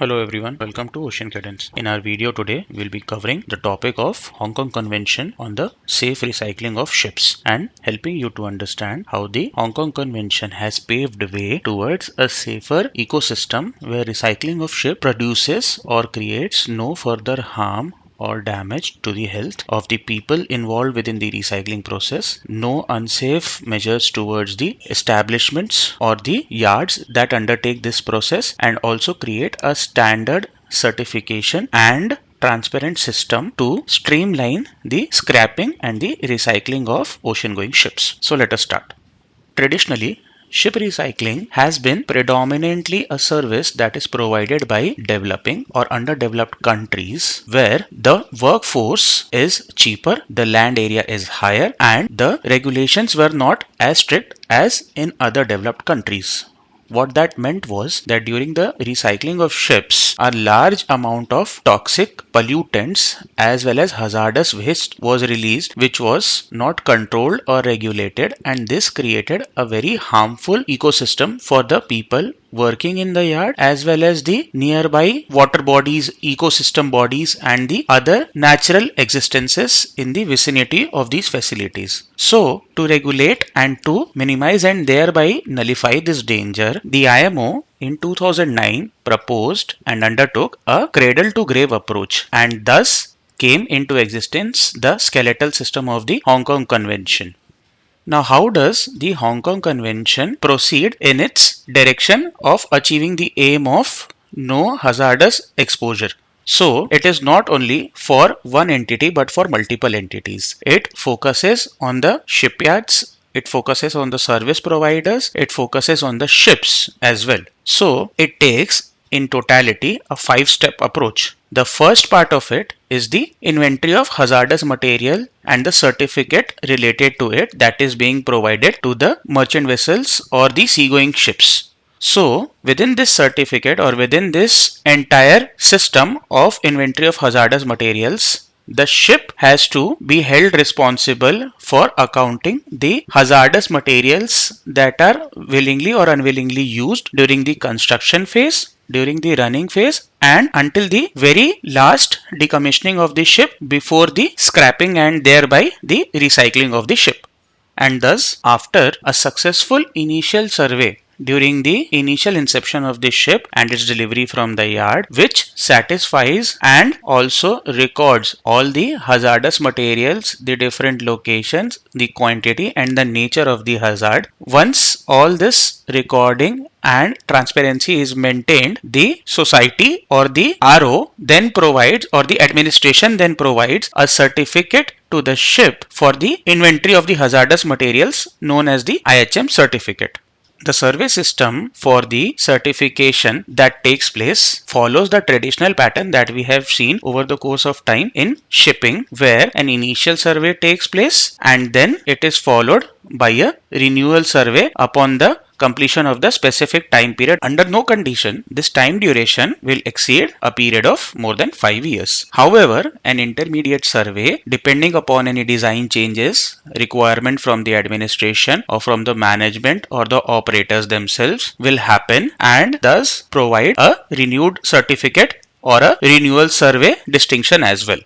Hello everyone, welcome to Ocean Cadence. In our video today, we'll be covering the topic of Hong Kong Convention on the safe recycling of ships and helping you to understand how the Hong Kong Convention has paved the way towards a safer ecosystem where recycling of ship produces or creates no further harm or damage to the health of the people involved within the recycling process, no unsafe measures towards the establishments or the yards that undertake this process, and also create a standard certification and transparent system to streamline the scrapping and the recycling of ocean going ships. So let us start. Traditionally, ship recycling has been predominantly a service that is provided by developing or underdeveloped countries where the workforce is cheaper, the land area is higher, and the regulations were not as strict as in other developed countries. What that meant was that during the recycling of ships, a large amount of toxic pollutants as well as hazardous waste was released, which was not controlled or regulated, and this created a very harmful ecosystem for the people working in the yard as well as the nearby water bodies, ecosystem bodies, and the other natural existences in the vicinity of these facilities. So, to regulate and to minimize and thereby nullify this danger, the IMO in 2009 proposed and undertook a cradle to grave approach, and thus came into existence the skeletal system of the Hong Kong Convention. Now, how does the Hong Kong Convention proceed in its direction of achieving the aim of no hazardous exposure? So, it is not only for one entity but for multiple entities. It focuses on the shipyards, it focuses on the service providers, it focuses on the ships as well. So, it takes in totality a 5-step approach. The first part of it is the inventory of hazardous material and the certificate related to it that is being provided to the merchant vessels or the seagoing ships. So, within this certificate or within this entire system of inventory of hazardous materials, the ship has to be held responsible for accounting the hazardous materials that are willingly or unwillingly used during the construction phase, during the running phase, and until the very last decommissioning of the ship before the scrapping and thereby the recycling of the ship. And thus, after a successful initial survey during the initial inception of the ship and its delivery from the yard, which satisfies and also records all the hazardous materials, the different locations, the quantity, and the nature of the hazard. Once all this recording and transparency is maintained, the society or the RO then provides, or the administration then provides, a certificate to the ship for the inventory of the hazardous materials known as the IHM certificate. The survey system for the certification that takes place follows the traditional pattern that we have seen over the course of time in shipping, where an initial survey takes place and then it is followed by a renewal survey upon the completion of the specific time period. Under no condition, this time duration will exceed a period of more than 5 years. However, an intermediate survey, depending upon any design changes, requirement from the administration or from the management or the operators themselves, will happen and thus provide a renewed certificate or a renewal survey distinction as well.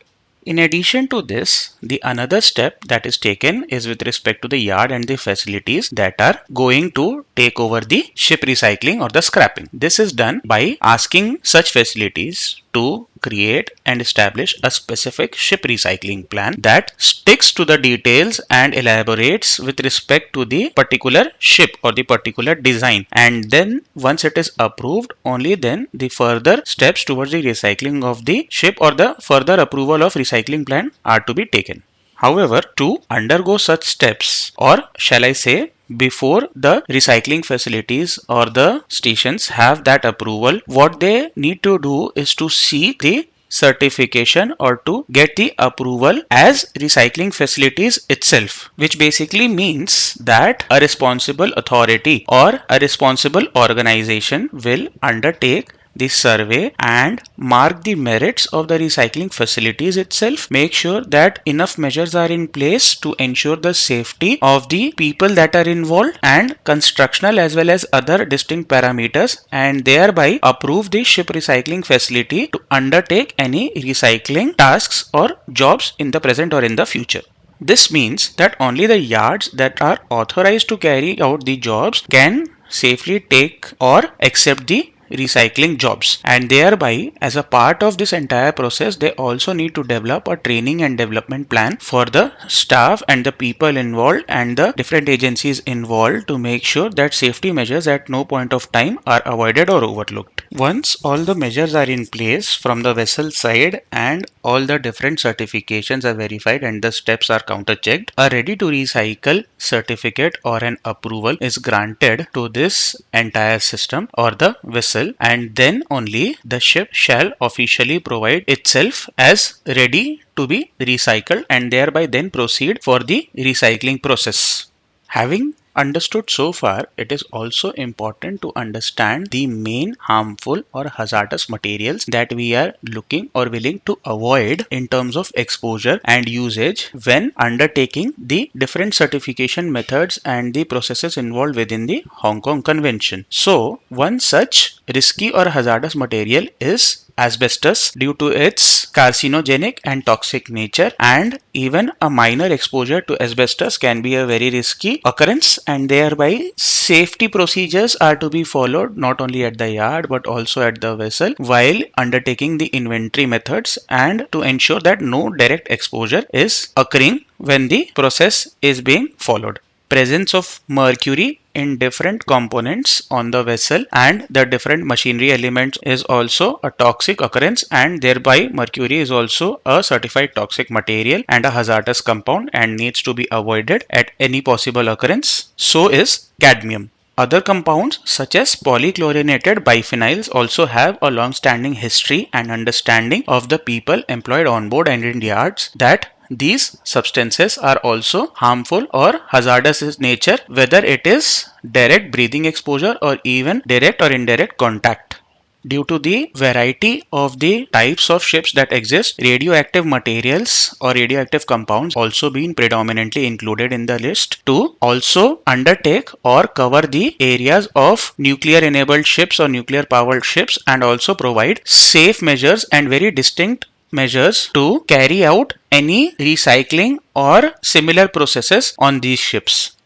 In addition to this, the another step that is taken is with respect to the yard and the facilities that are going to take over the ship recycling or the scrapping. This is done by asking such facilities to create and establish a specific ship recycling plan that sticks to the details and elaborates with respect to the particular ship or the particular design, and then once it is approved, only then the further steps towards the recycling of the ship or the further approval of recycling plan are to be taken. However, to undergo such steps, or shall I say, before the recycling facilities or the stations have that approval, what they need to do is to seek the certification or to get the approval as recycling facilities itself, which basically means that a responsible authority or a responsible organization will undertake the survey and mark the merits of the recycling facilities itself. Make sure that enough measures are in place to ensure the safety of the people that are involved and constructional as well as other distinct parameters, and thereby approve the ship recycling facility to undertake any recycling tasks or jobs in the present or in the future. This means that only the yards that are authorized to carry out the jobs can safely take or accept the recycling jobs, and thereby as a part of this entire process they also need to develop a training and development plan for the staff and the people involved and the different agencies involved to make sure that safety measures at no point of time are avoided or overlooked. Once all the measures are in place from the vessel side and all the different certifications are verified and the steps are counter checked, a ready to recycle certificate or an approval is granted to this entire system or the vessel, and then only the ship shall officially provide itself as ready to be recycled and thereby then proceed for the recycling process. Having understood so far, it is also important to understand the main harmful or hazardous materials that we are looking or willing to avoid in terms of exposure and usage when undertaking the different certification methods and the processes involved within the Hong Kong Convention. So, one such risky or hazardous material is asbestos due to its carcinogenic and toxic nature, and even a minor exposure to asbestos can be a very risky occurrence, and thereby safety procedures are to be followed not only at the yard but also at the vessel while undertaking the inventory methods, and to ensure that no direct exposure is occurring when the process is being followed. Presence of mercury in different components on the vessel and the different machinery elements is also a toxic occurrence, and thereby mercury is also a certified toxic material and a hazardous compound and needs to be avoided at any possible occurrence. So is cadmium. Other compounds such as polychlorinated biphenyls also have a long-standing history and understanding of the people employed on board and in yards that these substances are also harmful or hazardous in nature, whether it is direct breathing exposure or even direct or indirect contact. Due to the variety of the types of ships that exist, radioactive materials or radioactive compounds also been predominantly included in the list to also undertake or cover the areas of nuclear enabled ships or nuclear powered ships, and also provide safe measures and very distinct measures to carry out any recycling or similar processes on these ships.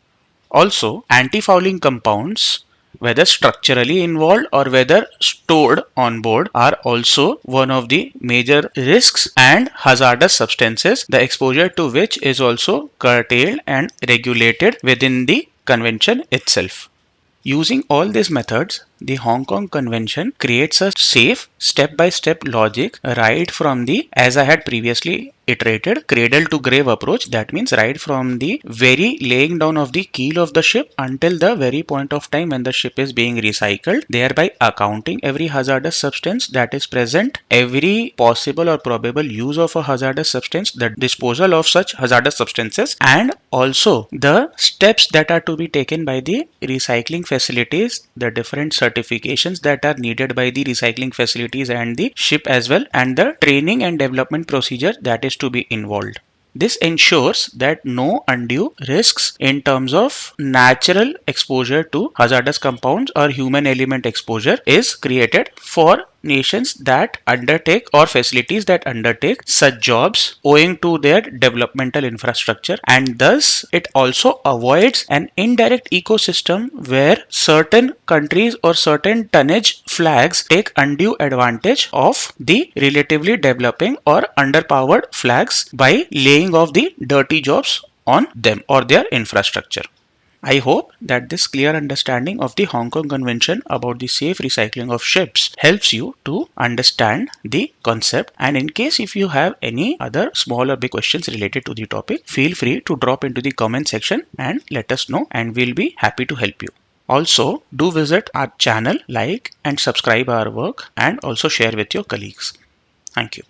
Also, anti-fouling compounds, whether structurally involved or whether stored on board, are also one of the major risks and hazardous substances, the exposure to which is also curtailed and regulated within the convention itself. Using all these methods, the Hong Kong Convention creates a safe step-by-step logic right from the, as I had previously iterated, cradle to grave approach. That means right from the very laying down of the keel of the ship until the very point of time when the ship is being recycled, thereby accounting every hazardous substance that is present, every possible or probable use of a hazardous substance, the disposal of such hazardous substances, and also the steps that are to be taken by the recycling facilities, the different certifications that are needed by the recycling facilities and the ship as well, and the training and development procedure that is to be involved. This ensures that no undue risks in terms of natural exposure to hazardous compounds or human element exposure is created for nations that undertake or facilities that undertake such jobs owing to their developmental infrastructure, and thus it also avoids an indirect ecosystem where certain countries or certain tonnage flags take undue advantage of the relatively developing or underpowered flags by laying off the dirty jobs on them or their infrastructure. I hope that this clear understanding of the Hong Kong Convention about the safe recycling of ships helps you to understand the concept, and in case if you have any other small or big questions related to the topic, feel free to drop into the comment section and let us know, and we'll be happy to help you. Also, do visit our channel, like and subscribe our work, and also share with your colleagues. Thank you.